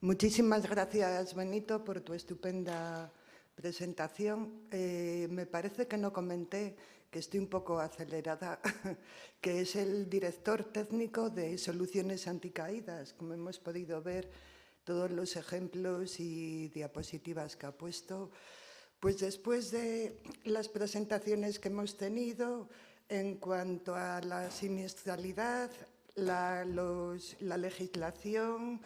Muchísimas gracias, Benito, por tu estupenda presentación. Me parece que no comenté, que estoy un poco acelerada, que es el director técnico de Soluciones Anticaídas. Como hemos podido ver, todos los ejemplos y diapositivas que ha puesto. Pues después de las presentaciones que hemos tenido en cuanto a la siniestralidad, la legislación,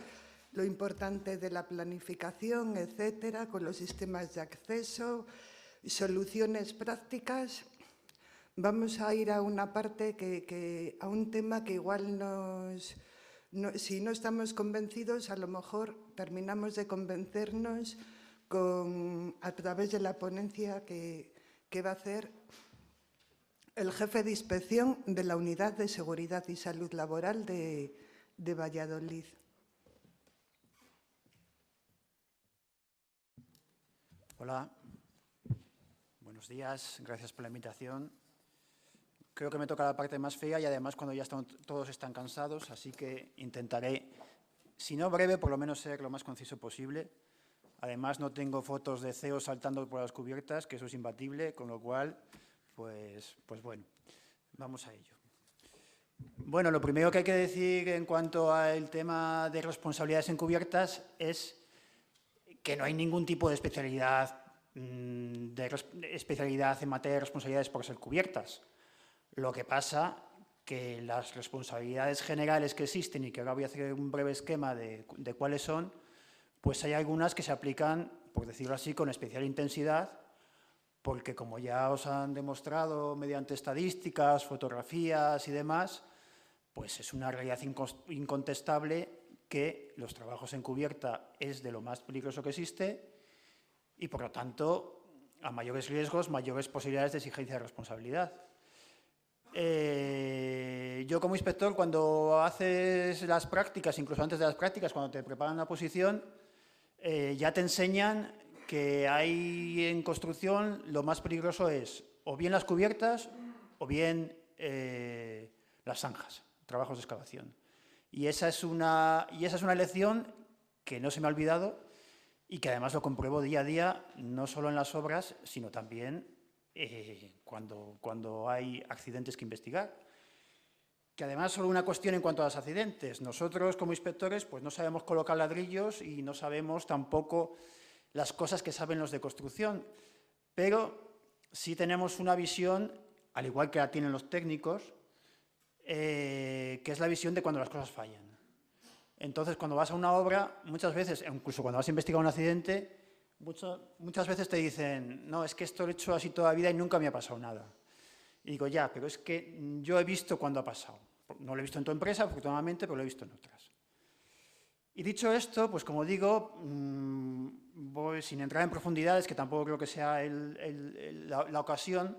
lo importante de la planificación, etcétera, con los sistemas de acceso, soluciones prácticas, vamos a ir a una parte a un tema que igual si no estamos convencidos, a lo mejor terminamos de convencernos a través de la ponencia que va a hacer el jefe de inspección de la Unidad de Seguridad y Salud Laboral de Valladolid. Hola, buenos días, gracias por la invitación. Creo que me toca la parte más fea y además cuando ya todos están cansados, así que intentaré, si no breve, por lo menos ser lo más conciso posible. Además, no tengo fotos de CEOs saltando por las cubiertas, que eso es imbatible, con lo cual, pues bueno, vamos a ello. Bueno, lo primero que hay que decir en cuanto al tema de responsabilidades encubiertas es que no hay ningún tipo de especialidad en materia de responsabilidades por ser cubiertas. Lo que pasa que las responsabilidades generales que existen, y que ahora voy a hacer un breve esquema de cuáles son, pues hay algunas que se aplican, por decirlo así, con especial intensidad, porque como ya os han demostrado mediante estadísticas, fotografías y demás, pues es una realidad incontestable que los trabajos en cubierta es de lo más peligroso que existe y, por lo tanto, a mayores riesgos, mayores posibilidades de exigencia de responsabilidad. Yo como inspector, cuando haces las prácticas, incluso antes de las prácticas, cuando te preparan la posición, ya te enseñan que hay en construcción lo más peligroso es o bien las cubiertas o bien las zanjas, trabajos de excavación. Y esa es una lección que no se me ha olvidado y que además lo compruebo día a día, no solo en las obras, sino también cuando hay accidentes que investigar. Que además solo una cuestión en cuanto a los accidentes. Nosotros como inspectores pues no sabemos colocar ladrillos y no sabemos tampoco las cosas que saben los de construcción, pero sí tenemos una visión, al igual que la tienen los técnicos, que es la visión de cuando las cosas fallan. Entonces, cuando vas a una obra, muchas veces, incluso cuando vas a investigar un accidente, muchas veces te dicen, no, es que esto lo he hecho así toda la vida y nunca me ha pasado nada. Y digo, ya, pero es que yo he visto cuándo ha pasado. No lo he visto en tu empresa, afortunadamente, pero lo he visto en otras. Y dicho esto, pues como digo, voy sin entrar en profundidades, que tampoco creo que sea la ocasión.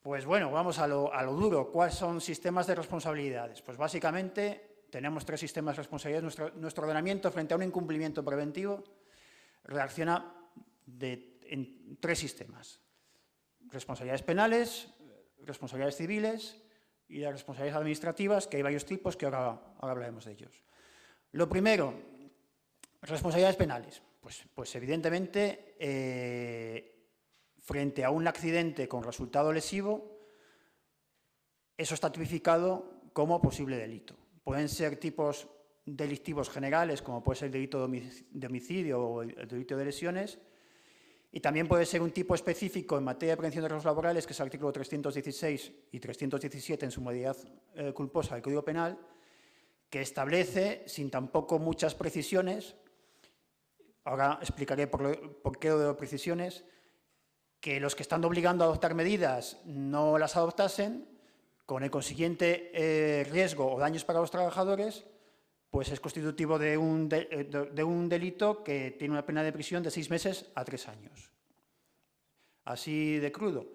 Pues bueno, vamos a lo duro. ¿Cuáles son sistemas de responsabilidades? Pues básicamente tenemos 3 sistemas de responsabilidades. Nuestro ordenamiento frente a un incumplimiento preventivo reacciona en 3 sistemas. Responsabilidades penales, responsabilidades civiles y las responsabilidades administrativas, que hay varios tipos que ahora hablaremos de ellos. Lo primero, responsabilidades penales. Pues evidentemente, frente a un accidente con resultado lesivo, eso está tipificado como posible delito. Pueden ser tipos delictivos generales, como puede ser el delito de homicidio o el delito de lesiones, y también puede ser un tipo específico en materia de prevención de riesgos laborales, que es el artículo 316 y 317 en su modalidad culposa del Código Penal, que establece, sin tampoco muchas precisiones, ahora explicaré por qué lo de precisiones, que los que están obligando a adoptar medidas no las adoptasen, con el consiguiente riesgo o daños para los trabajadores, pues es constitutivo de un delito que tiene una pena de prisión de 6 meses a 3 años. Así de crudo.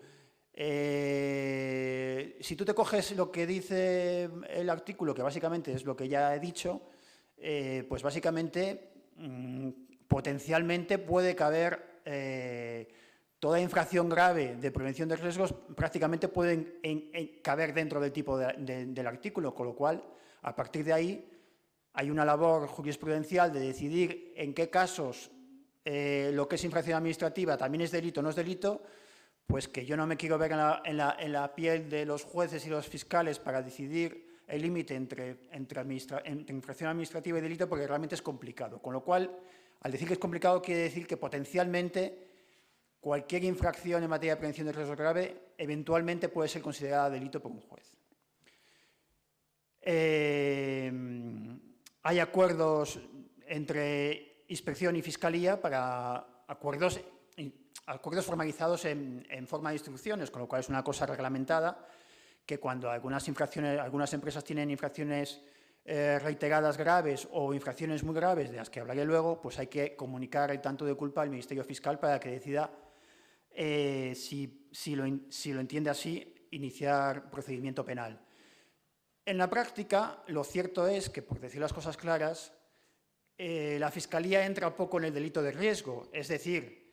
Si tú te coges lo que dice el artículo, que básicamente es lo que ya he dicho, pues básicamente potencialmente puede caber toda infracción grave de prevención de riesgos, prácticamente pueden caber dentro del tipo del artículo, con lo cual, a partir de ahí, hay una labor jurisprudencial de decidir en qué casos lo que es infracción administrativa también es delito o no es delito, pues que yo no me quiero ver en la piel de los jueces y los fiscales para decidir el límite entre infracción administrativa y delito, porque realmente es complicado. Con lo cual, al decir que es complicado, quiere decir que potencialmente cualquier infracción en materia de prevención de riesgo grave eventualmente puede ser considerada delito por un juez. Hay acuerdos entre inspección y fiscalía para acuerdos formalizados en forma de instrucciones, con lo cual es una cosa reglamentada que cuando algunas empresas tienen infracciones reiteradas graves o infracciones muy graves, de las que hablaré luego, pues hay que comunicar el tanto de culpa al Ministerio Fiscal para que decida si lo entiende así, iniciar procedimiento penal. En la práctica, lo cierto es que, por decir las cosas claras, la Fiscalía entra poco en el delito de riesgo, es decir,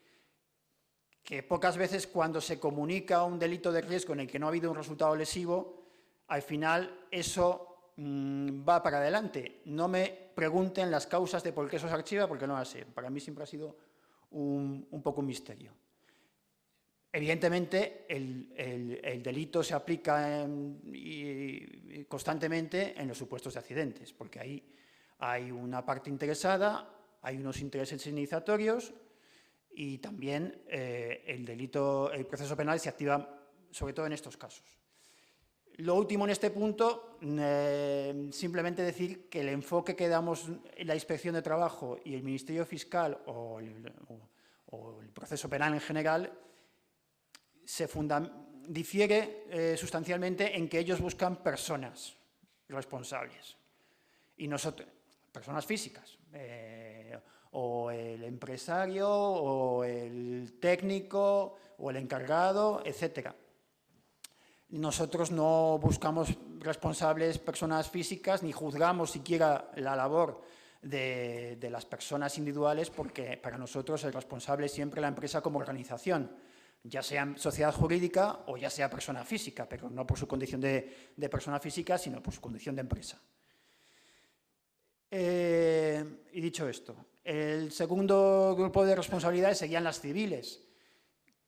que pocas veces cuando se comunica un delito de riesgo en el que no ha habido un resultado lesivo, al final eso va para adelante. No me pregunten las causas de por qué eso se archiva, porque no las sé. Para mí siempre ha sido un poco un misterio. Evidentemente, el delito se aplica constantemente en los supuestos de accidentes, porque ahí hay una parte interesada, hay unos intereses indemnizatorios y también el proceso penal se activa sobre todo en estos casos. Lo último en este punto, simplemente decir que el enfoque que damos en la Inspección de Trabajo y el Ministerio Fiscal o el proceso penal en general difiere sustancialmente en que ellos buscan personas responsables y nosotros, personas físicas, o el empresario, o el técnico, o el encargado, etcétera. Nosotros no buscamos responsables personas físicas ni juzgamos siquiera la labor de las personas individuales, porque para nosotros el responsable es siempre la empresa como organización, ya sea sociedad jurídica o ya sea persona física, pero no por su condición de persona física, sino por su condición de empresa. Y dicho esto, el segundo grupo de responsabilidades serían las civiles,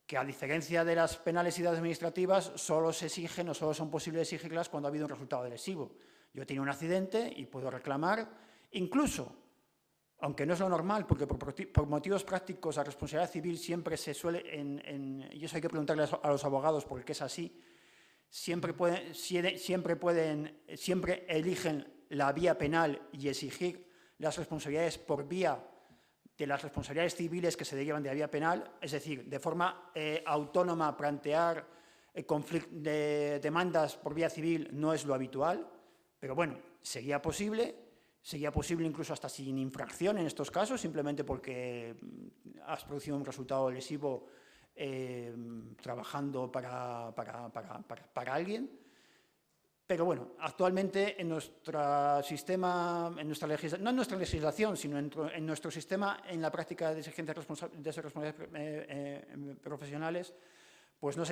que a diferencia de las penales y de las administrativas, solo se exigen o solo son posibles exigirlas cuando ha habido un resultado lesivo. Yo he tenido un accidente y puedo reclamar, incluso, aunque no es lo normal, porque por motivos prácticos la responsabilidad civil siempre se suele, y eso hay que preguntarle a los abogados porque es así, siempre eligen la vía penal y exigir las responsabilidades por vía de las responsabilidades civiles que se derivan de la vía penal, es decir, de forma autónoma plantear demandas por vía civil no es lo habitual, pero bueno, sería posible incluso hasta sin infracción en estos casos, simplemente porque has producido un resultado lesivo trabajando para alguien. Pero bueno, actualmente en nuestro sistema, no en nuestra legislación, sino en nuestro sistema, en la práctica de exigencias de responsabilidades profesionales, pues no es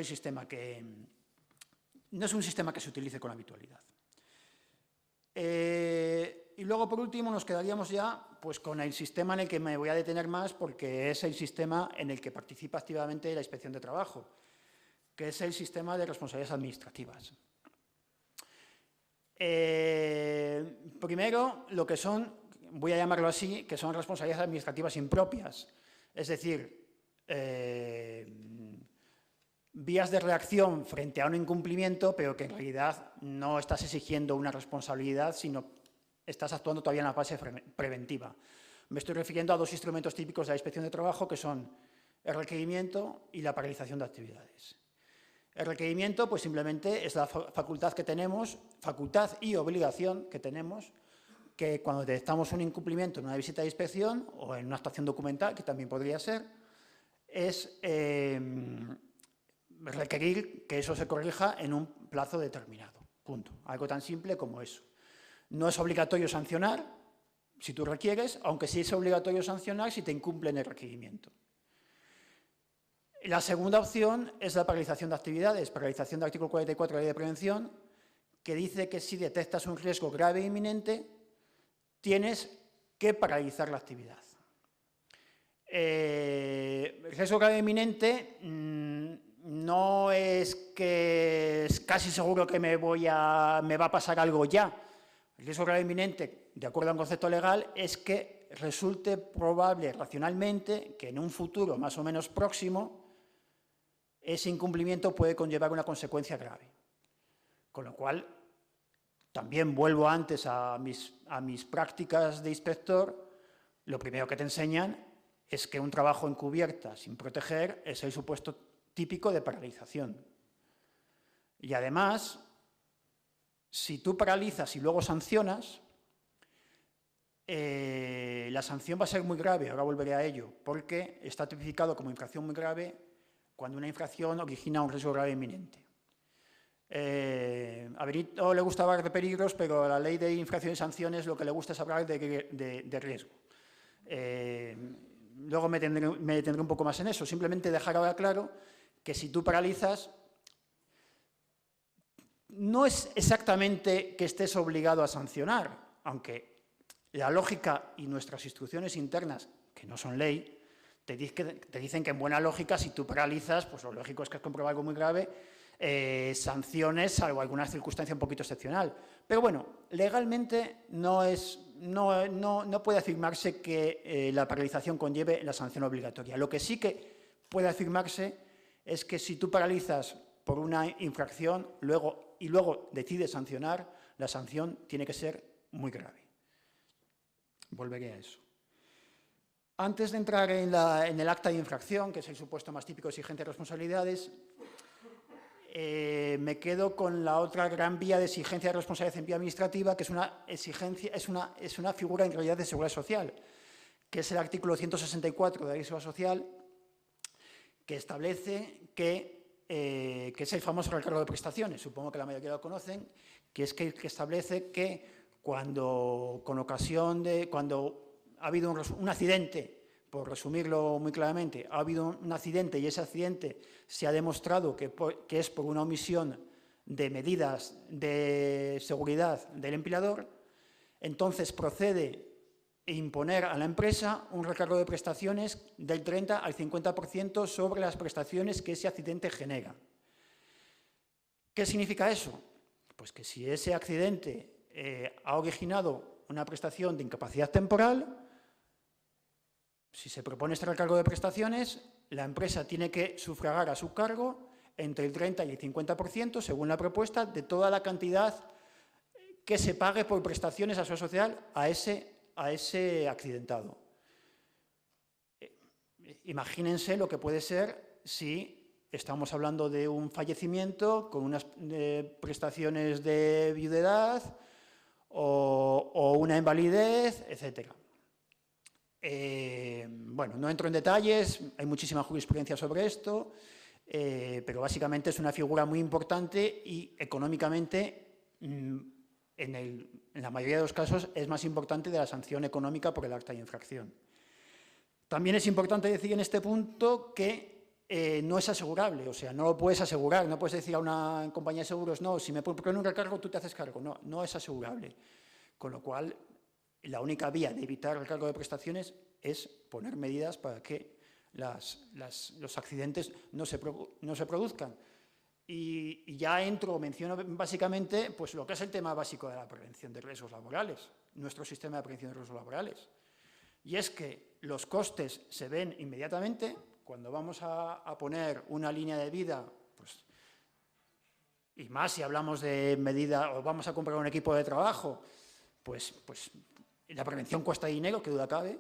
un sistema que se utilice con habitualidad. Y luego, por último, nos quedaríamos ya pues, con el sistema en el que me voy a detener más, porque es el sistema en el que participa activamente la Inspección de Trabajo, que es el sistema de responsabilidades administrativas. Primero, lo que son, voy a llamarlo así, que son responsabilidades administrativas impropias, es decir, vías de reacción frente a un incumplimiento, pero que en realidad no estás exigiendo una responsabilidad, sino estás actuando todavía en la fase preventiva. Me estoy refiriendo a dos instrumentos típicos de la Inspección de Trabajo, que son el requerimiento y la paralización de actividades. El requerimiento, pues simplemente es la facultad que tenemos, facultad y obligación que tenemos, que cuando detectamos un incumplimiento en una visita de inspección o en una actuación documental, que también podría ser, es requerir que eso se corrija en un plazo determinado. Punto. Algo tan simple como eso. No es obligatorio sancionar si tú requieres, aunque sí es obligatorio sancionar si te incumplen el requerimiento. La segunda opción es la paralización de actividades, paralización del artículo 44 de la Ley de Prevención, que dice que si detectas un riesgo grave e inminente, tienes que paralizar la actividad. Riesgo grave inminente no es que es casi seguro que me va a pasar algo ya. El riesgo grave inminente, de acuerdo a un concepto legal, es que resulte probable racionalmente que en un futuro más o menos próximo ese incumplimiento puede conllevar una consecuencia grave. Con lo cual, también vuelvo antes a mis prácticas de inspector, lo primero que te enseñan es que un trabajo encubierta sin proteger es el supuesto típico de paralización. Y además, si tú paralizas y luego sancionas, la sanción va a ser muy grave, ahora volveré a ello, porque está tipificado como infracción muy grave cuando una infracción origina un riesgo grave inminente. A Benito le gusta hablar de peligros, pero a la ley de infracciones y sanciones lo que le gusta es hablar de riesgo. Luego me detendré un poco más en eso. Simplemente dejar ahora claro que si tú paralizas, no es exactamente que estés obligado a sancionar, aunque la lógica y nuestras instrucciones internas, que no son ley, te dicen que en buena lógica, si tú paralizas, pues lo lógico es que has comprobado algo muy grave, sanciones, salvo alguna circunstancia un poquito excepcional. Pero bueno, legalmente no puede afirmarse que la paralización conlleve la sanción obligatoria. Lo que sí que puede afirmarse es que si tú paralizas por una infracción y luego decides sancionar, la sanción tiene que ser muy grave. Volveré a eso. Antes de entrar en el acta de infracción, que es el supuesto más típico de exigencia de responsabilidades, me quedo con la otra gran vía de exigencia de responsabilidad en vía administrativa, que es una figura en realidad de seguridad social, que es el artículo 164 de la Ley de Seguridad Social, que establece que es el famoso recargo de prestaciones, supongo que la mayoría lo conocen, que establece que cuando ha habido un accidente, por resumirlo muy claramente, ha habido un accidente y ese accidente se ha demostrado que es por una omisión de medidas de seguridad del empleador, entonces procede a imponer a la empresa un recargo de prestaciones del 30 al 50% sobre las prestaciones que ese accidente genera. ¿Qué significa eso? Pues que si ese accidente ha originado una prestación de incapacidad temporal, si se propone este recargo de prestaciones, la empresa tiene que sufragar a su cargo entre el 30 y el 50%, según la propuesta, de toda la cantidad que se pague por prestaciones a su social a ese accidentado. Imagínense lo que puede ser si estamos hablando de un fallecimiento con unas prestaciones de viudedad o una invalidez, etcétera. Bueno, no entro en detalles, hay muchísima jurisprudencia sobre esto, pero básicamente es una figura muy importante y económicamente, en la mayoría de los casos, es más importante de la sanción económica por el acta de infracción. También es importante decir en este punto que no es asegurable, o sea, no lo puedes asegurar, no puedes decir a una compañía de seguros, no, si me ponen un recargo tú te haces cargo, no es asegurable, con lo cual la única vía de evitar el recargo de prestaciones es poner medidas para que los accidentes no se produzcan. Y ya menciono básicamente pues, lo que es el tema básico de la prevención de riesgos laborales, nuestro sistema de prevención de riesgos laborales. Y es que los costes se ven inmediatamente cuando vamos a poner una línea de vida, pues, y más si hablamos de medida o vamos a comprar un equipo de trabajo, pues la prevención cuesta dinero, que duda cabe.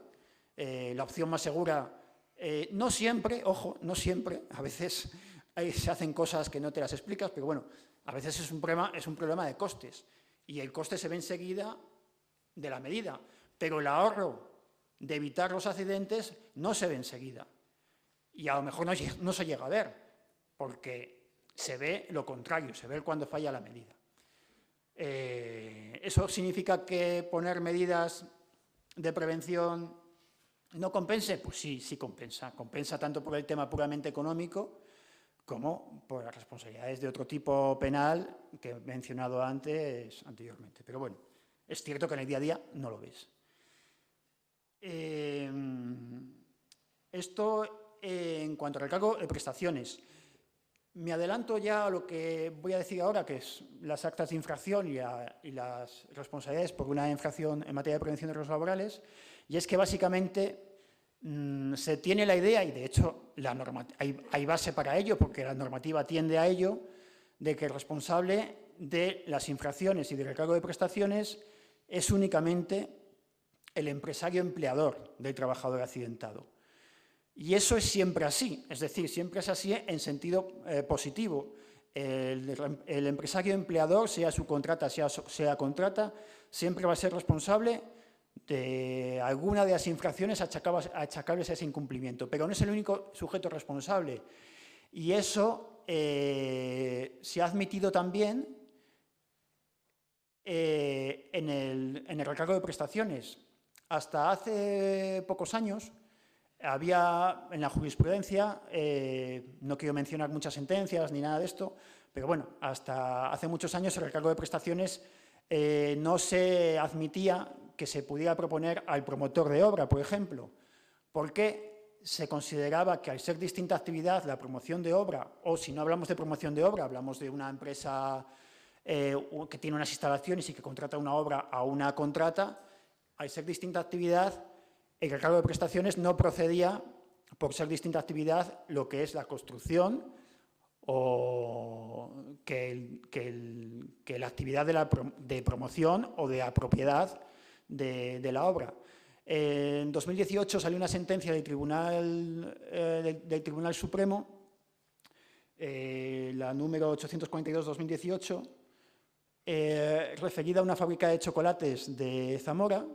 La opción más segura, no siempre, ojo, no siempre, a veces se hacen cosas que no te las explicas, pero bueno, a veces es un problema de costes y el coste se ve enseguida de la medida, pero el ahorro de evitar los accidentes no se ve enseguida y a lo mejor no se llega a ver porque se ve lo contrario, se ve cuando falla la medida. ¿Eso significa que poner medidas de prevención no compense? Pues sí compensa. Compensa tanto por el tema puramente económico como por las responsabilidades de otro tipo penal que he mencionado anteriormente. Pero bueno, Es cierto que en el día a día no lo ves. Esto en cuanto al recargo de prestaciones. Me adelanto ya a lo que voy a decir ahora, que es las actas de infracción y las responsabilidades por una infracción en materia de prevención de riesgos laborales, y es que básicamente se tiene la idea, y de hecho hay base para ello, porque la normativa tiende a ello, de que el responsable de las infracciones y del recargo de prestaciones es únicamente el empresario empleador del trabajador accidentado. Y eso es siempre así, es decir, siempre es así en sentido positivo. El empresario empleador, sea subcontrata, sea contrata, siempre va a ser responsable de alguna de las infracciones achacables a ese incumplimiento, pero no es el único sujeto responsable. Y eso se ha admitido también en el recargo de prestaciones. Hasta hace pocos años había en la jurisprudencia, no quiero mencionar muchas sentencias ni nada de esto, pero bueno, hasta hace muchos años el recargo de prestaciones no se admitía que se pudiera proponer al promotor de obra, por ejemplo, porque se consideraba que al ser distinta actividad la promoción de obra, o si no hablamos de promoción de obra, hablamos de una empresa que tiene unas instalaciones y que contrata una obra a una contrata, al ser distinta actividad, el recargo de prestaciones no procedía, por ser distinta actividad, lo que es la construcción o que la actividad de promoción o de la propiedad de la obra. En 2018 salió una sentencia del Tribunal Supremo, la número 842-2018, referida a una fábrica de chocolates de Zamora,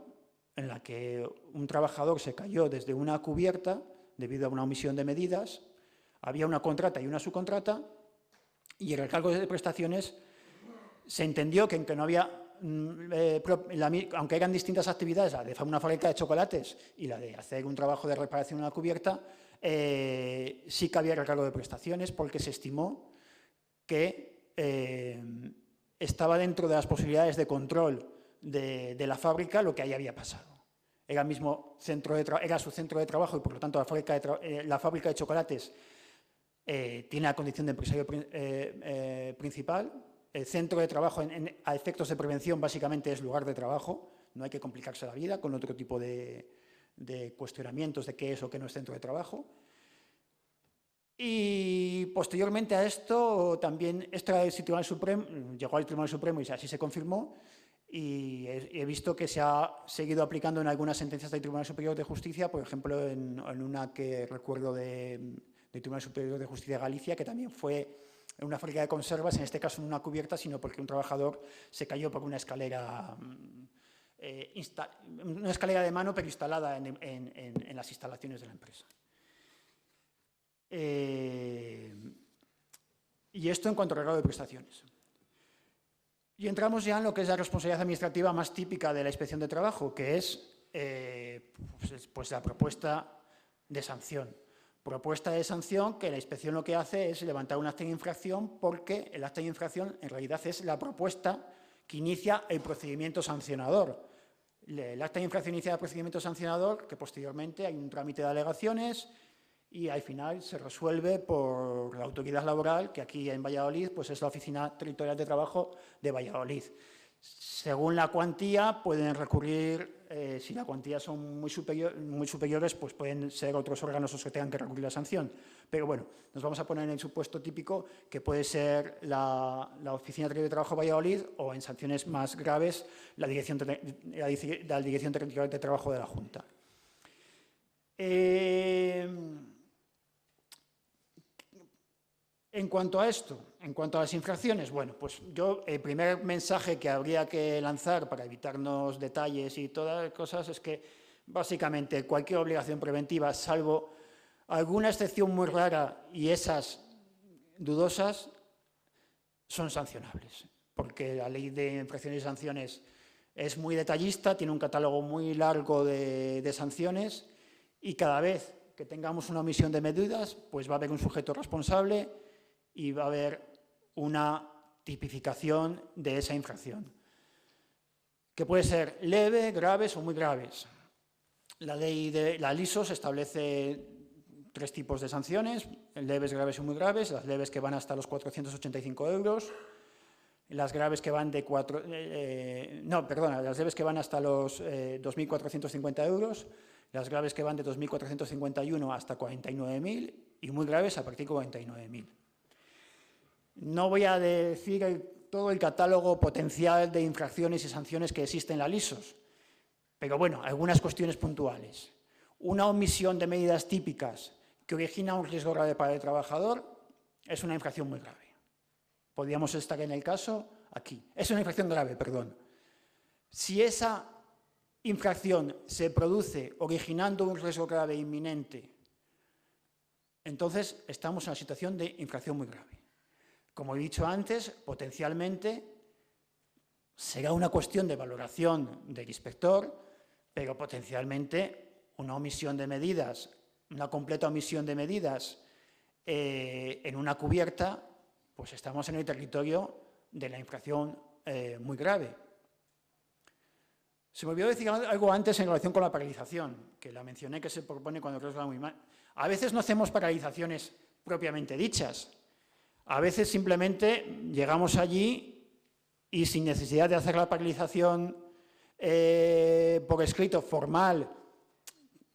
en la que un trabajador se cayó desde una cubierta debido a una omisión de medidas. Había una contrata y una subcontrata, y el recargo de prestaciones se entendió que aunque no había, aunque eran distintas actividades, la de una fábrica de chocolates y la de hacer un trabajo de reparación en una cubierta, sí que había recargo de prestaciones, porque se estimó que estaba dentro de las posibilidades de control de la fábrica lo que ahí había pasado. Era, era su centro de trabajo y, por lo tanto, la fábrica de chocolates tiene la condición de empresario principal. El centro de trabajo, a efectos de prevención, básicamente es lugar de trabajo. No hay que complicarse la vida con otro tipo de cuestionamientos de qué es o qué no es centro de trabajo. Y posteriormente a esto, también llegó al Tribunal Supremo y así se confirmó. Y he visto que se ha seguido aplicando en algunas sentencias del Tribunal Superior de Justicia, por ejemplo, en una que recuerdo del Tribunal Superior de Justicia de Galicia, que también fue en una fábrica de conservas, en este caso en una cubierta, sino porque un trabajador se cayó por una escalera de mano, pero instalada en las instalaciones de la empresa. Y esto en cuanto al recargo de prestaciones. Y entramos ya en lo que es la responsabilidad administrativa más típica de la Inspección de Trabajo, que es pues la propuesta de sanción. Propuesta de sanción que la Inspección lo que hace es levantar un acta de infracción, porque el acta de infracción en realidad es la propuesta que inicia el procedimiento sancionador. El acta de infracción inicia el procedimiento sancionador, que posteriormente hay un trámite de alegaciones y al final se resuelve por la autoridad laboral, que aquí en Valladolid pues es la Oficina Territorial de Trabajo de Valladolid. Según la cuantía pueden recurrir, si la cuantía son muy superiores, pues pueden ser otros órganos los que tengan que recurrir la sanción. Pero bueno, nos vamos a poner en el supuesto típico que puede ser la Oficina Territorial de Trabajo de Valladolid, o en sanciones más graves la Dirección Territorial de Trabajo de la Junta. En cuanto a esto, en cuanto a las infracciones, bueno, pues yo el primer mensaje que habría que lanzar para evitarnos detalles y todas las cosas es que básicamente cualquier obligación preventiva, salvo alguna excepción muy rara y esas dudosas, son sancionables, porque la ley de infracciones y sanciones es muy detallista, tiene un catálogo muy largo de sanciones, y cada vez que tengamos una omisión de medidas, pues va a haber un sujeto responsable y va a haber una tipificación de esa infracción. que puede ser leve, graves o muy graves. La ley de la LISOS establece 3 tipos de sanciones: leves, graves y muy graves. Las leves, que van hasta los 485 euros, las graves, que van de las leves, que van hasta los 2.450 euros, las graves, que van de 2.451 hasta 49.000, y muy graves a partir de 49.000. No voy a decir todo el catálogo potencial de infracciones y sanciones que existe en la LISOS, pero bueno, algunas cuestiones puntuales. Una omisión de medidas típicas que origina un riesgo grave para el trabajador es una infracción muy grave. Podríamos estar en el caso aquí. Es una infracción grave, perdón. Si esa infracción se produce originando un riesgo grave e inminente, entonces estamos en la situación de infracción muy grave. Como he dicho antes, potencialmente será una cuestión de valoración del inspector, pero potencialmente una omisión de medidas, una completa omisión de medidas en una cubierta, pues estamos en el territorio de la infracción muy grave. Se me olvidó decir algo antes en relación con la paralización, que la mencioné, que se propone cuando el riesgo va muy mal. A veces no hacemos paralizaciones propiamente dichas. A veces simplemente llegamos allí y, sin necesidad de hacer la paralización por escrito formal,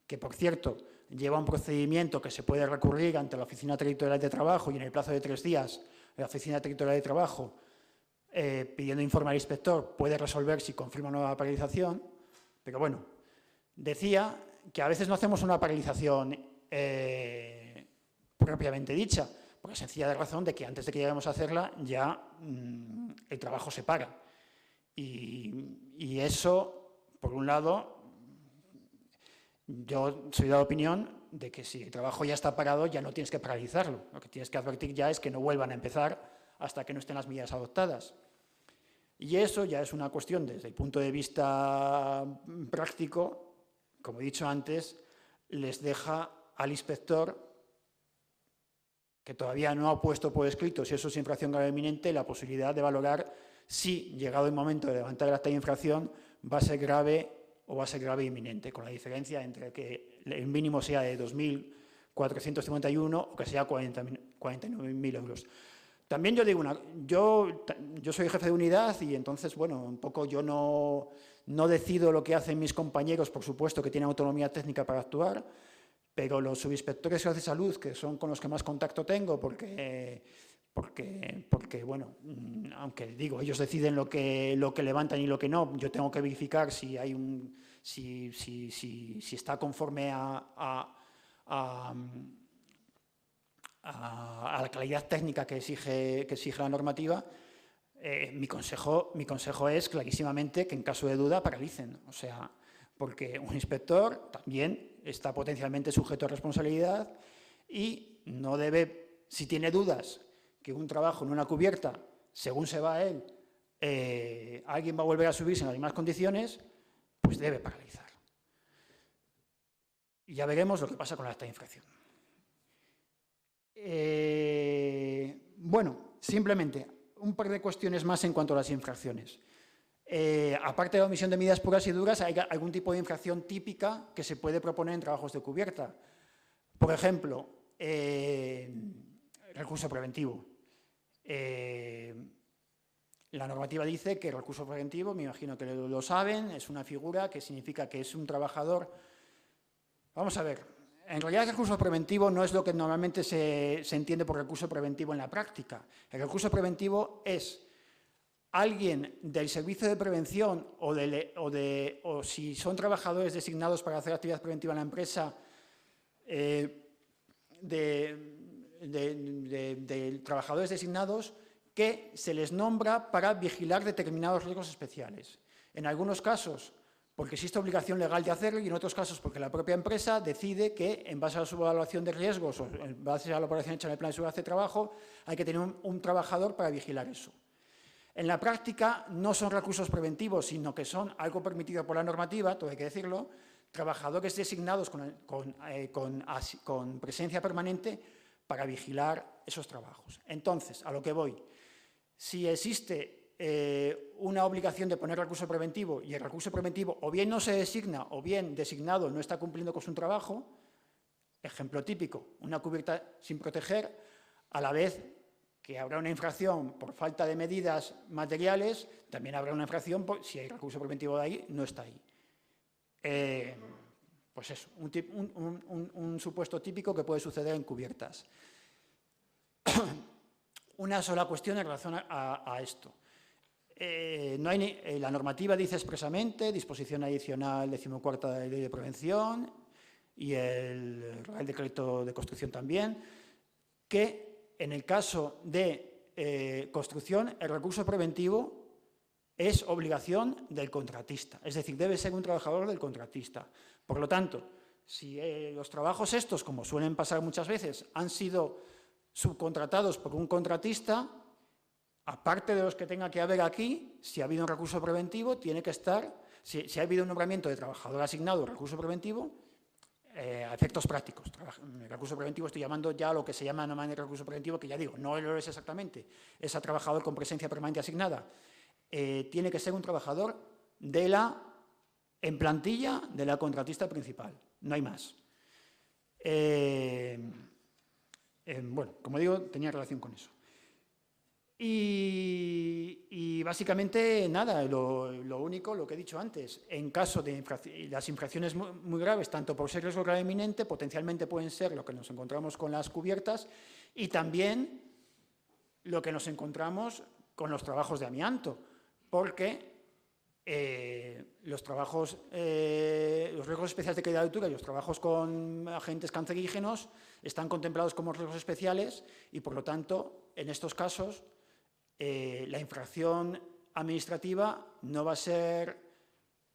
que por cierto lleva un procedimiento que se puede recurrir ante la Oficina Territorial de Trabajo, y en el plazo de 3 días la Oficina Territorial de Trabajo, pidiendo informe al inspector, puede resolver si confirma una nueva paralización. Pero bueno, decía que a veces no hacemos una paralización propiamente dicha, por la sencilla razón de que antes de que lleguemos a hacerla ya el trabajo se para. Y eso, por un lado, yo soy de la opinión de que si el trabajo ya está parado, ya no tienes que paralizarlo. Lo que tienes que advertir ya es que no vuelvan a empezar hasta que no estén las medidas adoptadas. Y eso ya es una cuestión, desde el punto de vista práctico, como he dicho antes, les deja al inspector, que todavía no ha puesto por escrito si eso es infracción grave inminente, la posibilidad de valorar si, llegado el momento de levantar el acta de infracción, va a ser grave o va a ser grave inminente, con la diferencia entre que el mínimo sea de 2.451 o que sea 49.000 euros. También yo digo yo soy jefe de unidad y entonces, bueno, un poco yo no decido lo que hacen mis compañeros, por supuesto que tienen autonomía técnica para actuar, pero los subinspectores de salud, que son con los que más contacto tengo, porque bueno, aunque digo, ellos deciden lo que levantan y lo que no, yo tengo que verificar si hay si está conforme a la calidad técnica que exige la normativa. Mi consejo es clarísimamente que en caso de duda paralicen, o sea, porque un inspector también está potencialmente sujeto a responsabilidad y no debe, si tiene dudas que un trabajo en una cubierta, según se va a él, alguien va a volver a subirse en las mismas condiciones, pues debe paralizar. Y ya veremos lo que pasa con la acta de infracción. Bueno, simplemente un par de cuestiones más en cuanto a las infracciones. Aparte de la omisión de medidas puras y duras, hay algún tipo de infracción típica que se puede proponer en trabajos de cubierta. Por ejemplo, recurso preventivo. La normativa dice que el recurso preventivo, me imagino que lo saben, es una figura que significa que es un trabajador. Vamos a ver, en realidad el recurso preventivo no es lo que normalmente se entiende por recurso preventivo en la práctica. El recurso preventivo es alguien del servicio de prevención o si son trabajadores designados para hacer actividad preventiva en la empresa, de trabajadores designados que se les nombra para vigilar determinados riesgos especiales. En algunos casos, porque existe obligación legal de hacerlo, y en otros casos porque la propia empresa decide que, en base a su evaluación de riesgos o en base a la evaluación hecha en el plan de seguridad de trabajo, hay que tener un trabajador para vigilar eso. En la práctica no son recursos preventivos, sino que son algo permitido por la normativa, todo hay que decirlo, trabajadores designados con presencia permanente para vigilar esos trabajos. Entonces, a lo que voy, si existe una obligación de poner recurso preventivo y el recurso preventivo o bien no se designa o bien designado no está cumpliendo con su trabajo, ejemplo típico, una cubierta sin proteger, a la vez que habrá una infracción por falta de medidas materiales, también habrá una infracción si el recurso preventivo de ahí no está ahí. Pues eso, un supuesto típico que puede suceder en cubiertas. Una sola cuestión en relación a esto. La normativa dice expresamente, disposición adicional 14ª de la Ley de Prevención y el Real Decreto de Construcción también, que en el caso de construcción el recurso preventivo es obligación del contratista, es decir, debe ser un trabajador del contratista. Por lo tanto, si los trabajos estos, como suelen pasar muchas veces, han sido subcontratados por un contratista, aparte de los que tenga que haber aquí, si ha habido un recurso preventivo, tiene que estar, si ha habido un nombramiento de trabajador asignado recurso preventivo, a efectos prácticos. El recurso preventivo estoy llamando ya a lo que se llama normalmente recurso preventivo, que ya digo, no lo es exactamente, es a trabajador con presencia permanente asignada. Tiene que ser un trabajador en plantilla de la contratista principal, no hay más. Bueno, como digo, tenía relación con eso. Y básicamente, nada, lo único, lo que he dicho antes, en caso de las infracciones muy graves, tanto por ser riesgo grave inminente, potencialmente pueden ser lo que nos encontramos con las cubiertas y también lo que nos encontramos con los trabajos de amianto, porque los riesgos especiales de caída de altura y los trabajos con agentes cancerígenos están contemplados como riesgos especiales y, por lo tanto, en estos casos, la infracción administrativa no va a ser,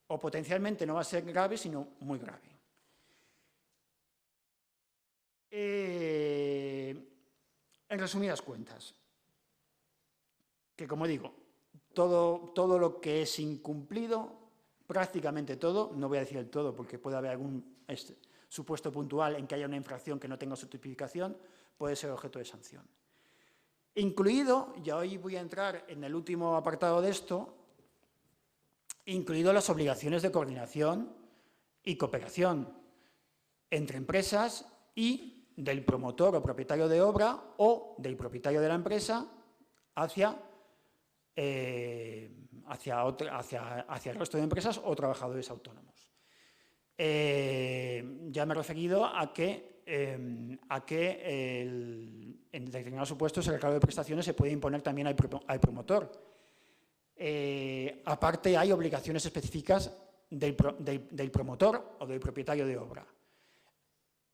o potencialmente no va a ser grave, sino muy grave. En resumidas cuentas, que como digo, todo lo que es incumplido, prácticamente todo, no voy a decir el todo porque puede haber algún supuesto puntual en que haya una infracción que no tenga su tipificación, puede ser objeto de sanción. Incluido, y hoy voy a entrar en el último apartado de esto, incluido las obligaciones de coordinación y cooperación entre empresas y del promotor o propietario de obra o del propietario de la empresa hacia el resto de empresas o trabajadores autónomos. Ya me he referido a que en determinados supuestos el recargo de prestaciones se puede imponer también al promotor. Aparte, hay obligaciones específicas del promotor o del propietario de obra.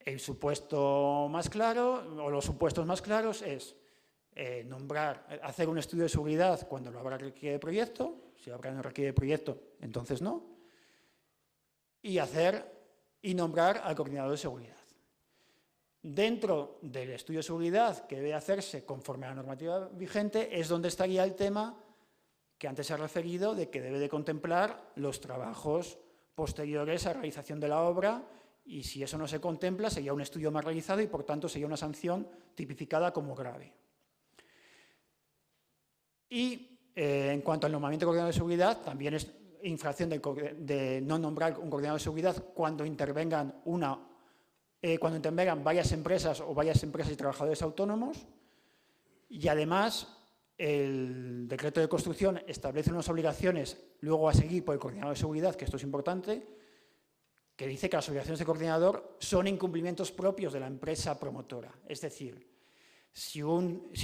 El supuesto más claro, o los supuestos más claros, es hacer un estudio de seguridad cuando lo habrá requiere de proyecto. Si habrá no requiere de proyecto, entonces no. Y nombrar al coordinador de seguridad. Dentro del estudio de seguridad que debe hacerse conforme a la normativa vigente es donde estaría el tema que antes se ha referido de que debe de contemplar los trabajos posteriores a la realización de la obra y si eso no se contempla sería un estudio más realizado y por tanto sería una sanción tipificada como grave. Y en cuanto al nombramiento de coordinador de seguridad, también es infracción de no nombrar un coordinador de seguridad cuando intervengan varias empresas o varias empresas y trabajadores autónomos. Y además, el decreto de construcción establece unas obligaciones luego a seguir por el coordinador de seguridad, que esto es importante, que dice que las obligaciones de coordinador son incumplimientos propios de la empresa promotora. Es decir, si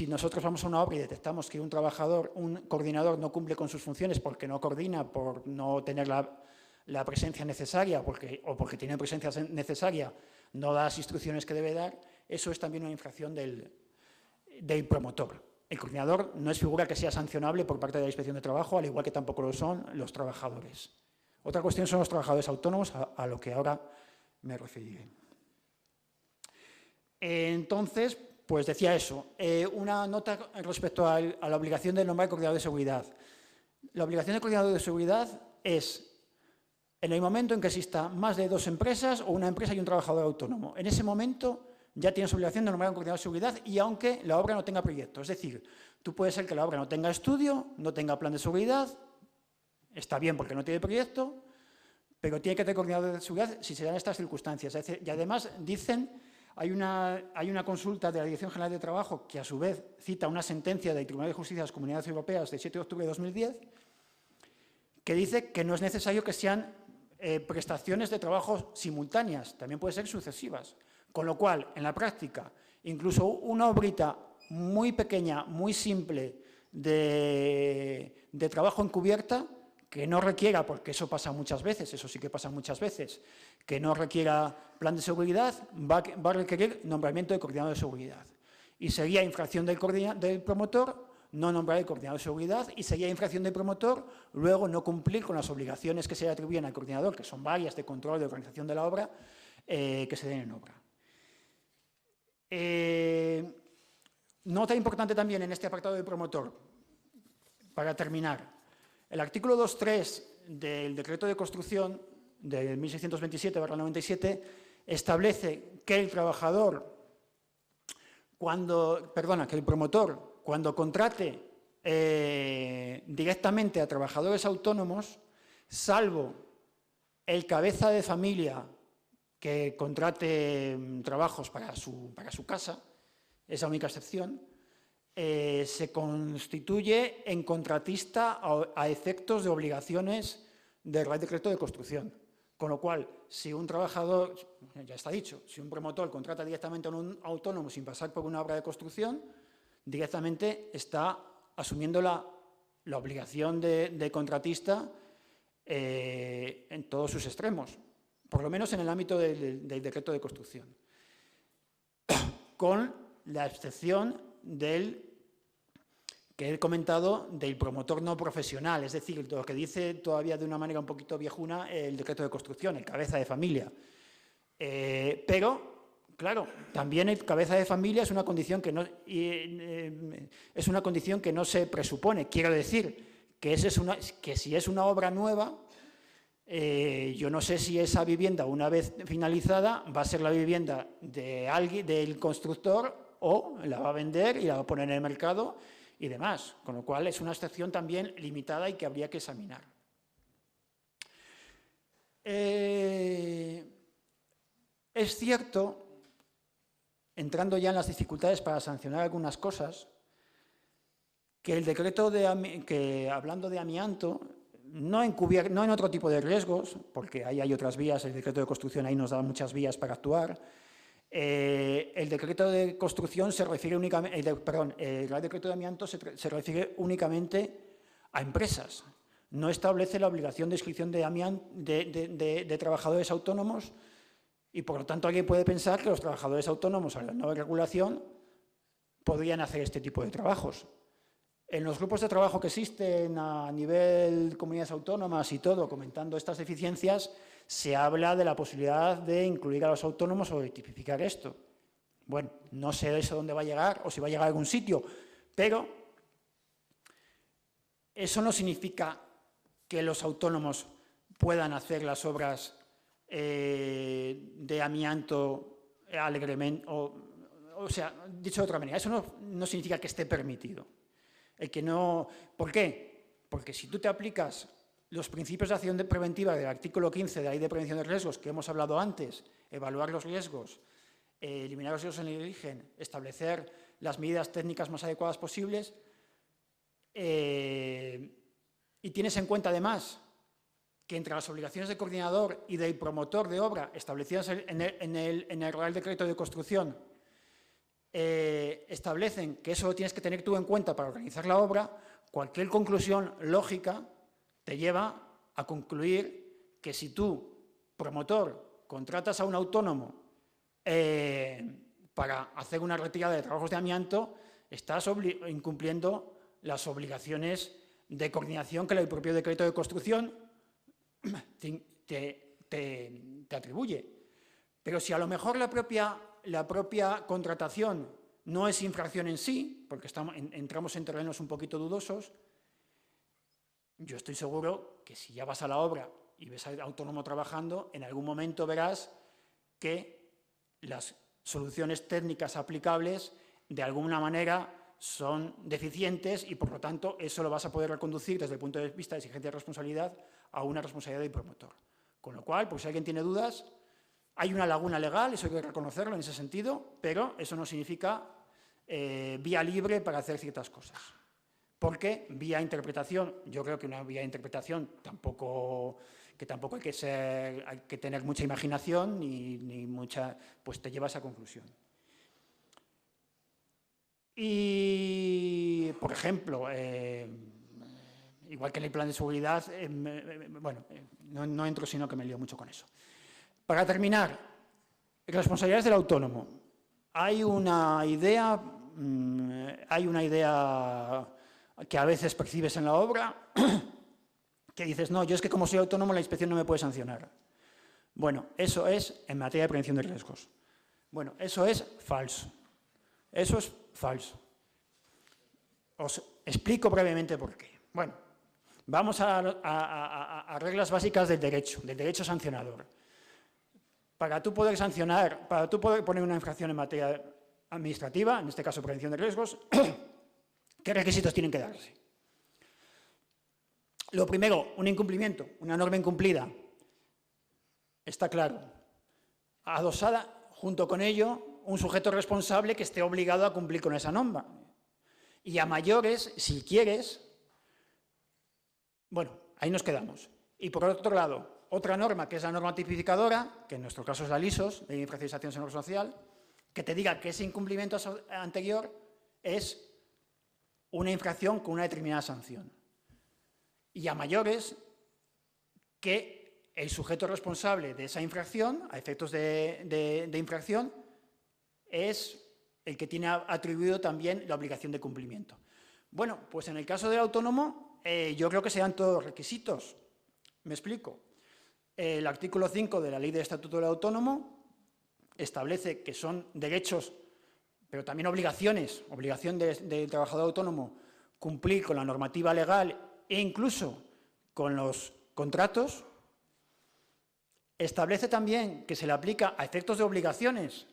nosotros vamos a una obra y detectamos que un coordinador no cumple con sus funciones porque no coordina, por no tener la presencia necesaria o porque tiene presencia necesaria, no da las instrucciones que debe dar, eso es también una infracción del promotor. El coordinador no es figura que sea sancionable por parte de la Inspección de Trabajo, al igual que tampoco lo son los trabajadores. Otra cuestión son los trabajadores autónomos, a lo que ahora me referiré. Entonces, pues decía eso. Una nota respecto a la obligación de nombrar coordinador de seguridad. La obligación de coordinador de seguridad es en el momento en que exista más de 2 empresas o una empresa y un trabajador autónomo. En ese momento ya tienes obligación de nombrar a un coordinador de seguridad y aunque la obra no tenga proyecto. Es decir, tú puede ser que la obra no tenga estudio, no tenga plan de seguridad, está bien porque no tiene proyecto, pero tiene que tener coordinador de seguridad si se dan estas circunstancias. Es decir, y además dicen, hay una consulta de la Dirección General de Trabajo que a su vez cita una sentencia del Tribunal de Justicia de las Comunidades Europeas del 7 de octubre de 2010 que dice que no es necesario que sean prestaciones de trabajo simultáneas, también pueden ser sucesivas. Con lo cual, en la práctica, incluso una obrita muy pequeña, muy simple de trabajo encubierta, que no requiera, porque eso pasa muchas veces, eso sí que pasa muchas veces, que no requiera plan de seguridad, va a requerir nombramiento de coordinador de seguridad. Y sería infracción del promotor no nombrar el coordinador de seguridad y sería infracción del promotor luego no cumplir con las obligaciones que se le atribuyen al coordinador, que son varias de control de organización de la obra, que se den en obra. Nota importante también en este apartado del promotor, para terminar. El artículo 2.3 del decreto de construcción del 1627/97 establece que el promotor, cuando contrate directamente a trabajadores autónomos, salvo el cabeza de familia que contrate trabajos para su casa, esa única excepción, se constituye en contratista a efectos de obligaciones del Real Decreto de Construcción. Con lo cual, si un trabajador, ya está dicho, si un promotor contrata directamente a un autónomo sin pasar por una obra de construcción, directamente está asumiendo la obligación de contratista en todos sus extremos, por lo menos en el ámbito del decreto de construcción, con la excepción del que he comentado del promotor no profesional, es decir, lo que dice todavía de una manera un poquito viejuna el decreto de construcción, el cabeza de familia. Pero claro, también el cabeza de familia es una condición que no se presupone. Quiero decir que si es una obra nueva, yo no sé si esa vivienda, una vez finalizada, va a ser la vivienda del constructor o la va a vender y la va a poner en el mercado y demás. Con lo cual es una excepción también limitada y que habría que examinar. Es cierto, entrando ya en las dificultades para sancionar algunas cosas, que el decreto hablando de amianto, no en otro tipo de riesgos, porque ahí hay otras vías, el decreto de construcción ahí nos da muchas vías para actuar. El decreto de construcción se refiere únicamente, el Real Decreto de Amianto se refiere únicamente a empresas. No establece la obligación de inscripción de trabajadores autónomos y, por lo tanto, alguien puede pensar que los trabajadores autónomos, a la nueva regulación, podrían hacer este tipo de trabajos. En los grupos de trabajo que existen a nivel de comunidades autónomas y todo, comentando estas deficiencias, se habla de la posibilidad de incluir a los autónomos o de tipificar esto. Bueno, no sé eso dónde va a llegar o si va a llegar a algún sitio, pero eso no significa que los autónomos puedan hacer las obras de amianto alegremente, o sea, dicho de otra manera, eso no significa que esté permitido. ¿Por qué? Porque si tú te aplicas los principios de acción preventiva del artículo 15 de la Ley de Prevención de Riesgos que hemos hablado antes, evaluar los riesgos, eliminar los riesgos en el origen, establecer las medidas técnicas más adecuadas posibles, y tienes en cuenta además que entre las obligaciones del coordinador y del promotor de obra establecidas en el Real Decreto de Construcción, establecen que eso lo tienes que tener tú en cuenta para organizar la obra, cualquier conclusión lógica te lleva a concluir que si tú, promotor, contratas a un autónomo para hacer una retirada de trabajos de amianto, estás incumpliendo las obligaciones de coordinación que el propio decreto de construcción te atribuye. Pero si a lo mejor la propia contratación no es infracción en sí, porque entramos en terrenos un poquito dudosos, yo estoy seguro que si ya vas a la obra y ves al autónomo trabajando, en algún momento verás que las soluciones técnicas aplicables de alguna manera son deficientes y, por lo tanto, eso lo vas a poder reconducir desde el punto de vista de exigencia de responsabilidad a una responsabilidad del promotor. Con lo cual, pues si alguien tiene dudas, hay una laguna legal, eso hay que reconocerlo en ese sentido, pero eso no significa vía libre para hacer ciertas cosas. Porque vía interpretación, yo creo que una vía de interpretación tampoco hay que tener mucha imaginación ni mucha, pues te lleva a esa conclusión. Y, por ejemplo, igual que en el plan de seguridad, bueno, no entro, sino que me lío mucho con eso. Para terminar, responsabilidades del autónomo. Hay una idea que a veces percibes en la obra que dices, no, yo es que como soy autónomo la inspección no me puede sancionar. Bueno, eso es en materia de prevención de riesgos. Bueno, eso es falso. Eso es falso. Os explico brevemente por qué. Bueno, vamos a reglas básicas del derecho sancionador. Para tú poder sancionar, para tú poder poner una infracción en materia administrativa, en este caso prevención de riesgos, ¿qué requisitos tienen que darse? Lo primero, un incumplimiento, una norma incumplida. Está claro. Adosada, junto con ello, un sujeto responsable que esté obligado a cumplir con esa norma. Y a mayores, si quieres, bueno, ahí nos quedamos. Y por otro lado, otra norma, que es la norma tipificadora, que en nuestro caso es la LISOS, Ley de Infracciones Sonoro Social, que te diga que ese incumplimiento anterior es una infracción con una determinada sanción. Y a mayores, que el sujeto responsable de esa infracción, a efectos de infracción, es el que tiene atribuido también la obligación de cumplimiento. Bueno, pues en el caso del autónomo, yo creo que sean todos requisitos. Me explico. El artículo 5 de la Ley de Estatuto del Autónomo establece que son derechos, pero también obligaciones, obligación del trabajador autónomo, cumplir con la normativa legal e incluso con los contratos. Establece también que se le aplica a efectos de obligaciones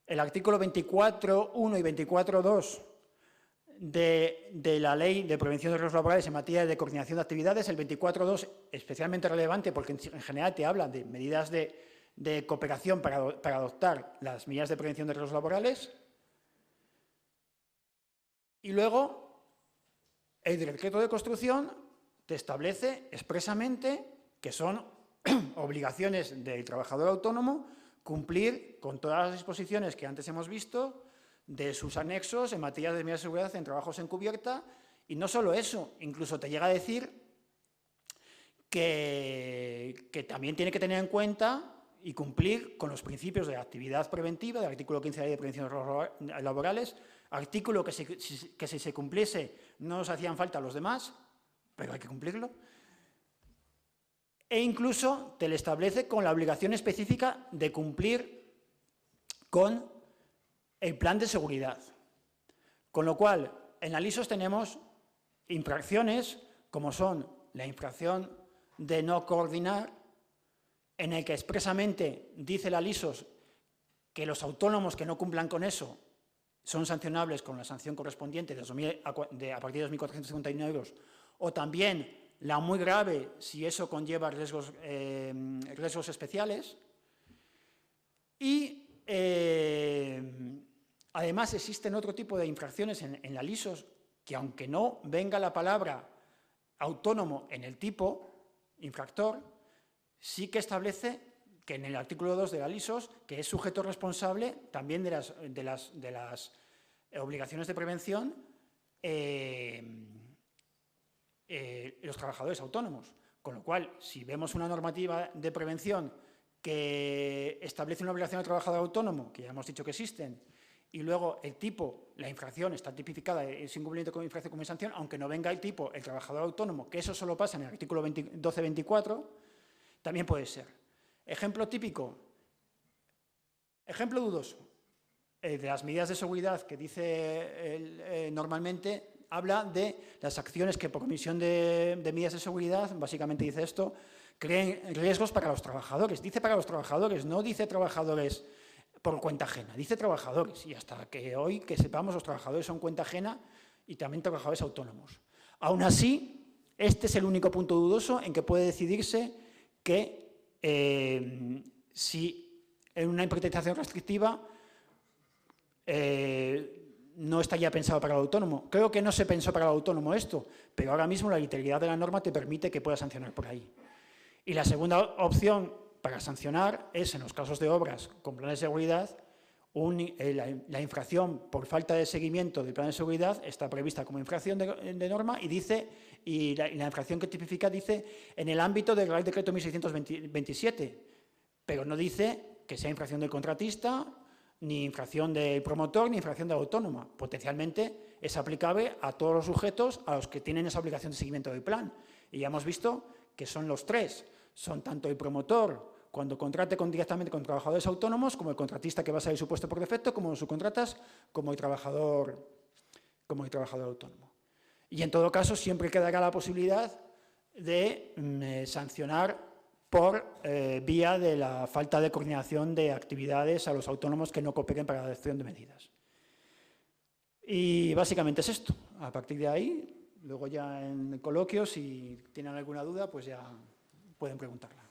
el artículo 24.1 y 24.2 de la Ley de Prevención de Riesgos Laborales en materia de coordinación de actividades. El 24.2 especialmente relevante porque en general te habla de medidas de cooperación para adoptar las medidas de prevención de riesgos laborales. Y luego, el decreto de construcción te establece expresamente que son obligaciones del trabajador autónomo cumplir con todas las disposiciones que antes hemos visto de sus anexos en materia de medidas de seguridad en trabajos en cubierta. Y no solo eso, incluso te llega a decir que también tiene que tener en cuenta y cumplir con los principios de la actividad preventiva, del artículo 15 de la Ley de Prevención de Riesgos Laborales, artículo que si se cumpliese no nos hacían falta los demás, pero hay que cumplirlo. E incluso te le establece con la obligación específica de cumplir con el plan de seguridad. Con lo cual, en la LISOS tenemos infracciones como son la infracción de no coordinar, en el que expresamente dice la LISOS que los autónomos que no cumplan con eso son sancionables con la sanción correspondiente a partir de 2.451 euros, o también la muy grave si eso conlleva riesgos especiales. Y además existen otro tipo de infracciones en la LISOS que, aunque no venga la palabra autónomo en el tipo infractor, sí que establece que en el artículo 2 de la LISOS, que es sujeto responsable también de las obligaciones de prevención, los trabajadores autónomos. Con lo cual, si vemos una normativa de prevención que establece una obligación al trabajador autónomo, que ya hemos dicho que existen, y luego el tipo, la infracción está tipificada, es incumplimiento con infracción como sanción, aunque no venga el tipo, el trabajador autónomo, que eso solo pasa en el artículo 12.24, también puede ser. Ejemplo típico, ejemplo dudoso, de las medidas de seguridad que dice normalmente, habla de las acciones que por omisión de medidas de seguridad, básicamente dice esto, creen riesgos para los trabajadores. Dice para los trabajadores, no dice trabajadores por cuenta ajena. Dice trabajadores, y hasta que hoy, que sepamos, los trabajadores son cuenta ajena y también trabajadores autónomos. Aún así, este es el único punto dudoso en que puede decidirse que si en una interpretación restrictiva no está ya pensado para el autónomo. Creo que no se pensó para el autónomo esto, pero ahora mismo la literalidad de la norma te permite que puedas sancionar por ahí. Y la segunda opción para sancionar es, en los casos de obras con plan de seguridad, la infracción por falta de seguimiento del plan de seguridad está prevista como infracción de norma y la infracción que tipifica dice en el ámbito del Real Decreto 1627, pero no dice que sea infracción del contratista, ni infracción del promotor, ni infracción de autónoma. Potencialmente es aplicable a todos los sujetos a los que tienen esa obligación de seguimiento del plan. Y ya hemos visto que son los tres. Son tanto el promotor, cuando contrate directamente con trabajadores autónomos, como el contratista que va a ser su puesto por defecto, como los subcontratas, como el trabajador autónomo. Y en todo caso siempre quedará la posibilidad de sancionar por vía de la falta de coordinación de actividades a los autónomos que no cooperen para la adopción de medidas. Y básicamente es esto. A partir de ahí, luego ya en el coloquio, si tienen alguna duda, pues ya pueden preguntarla.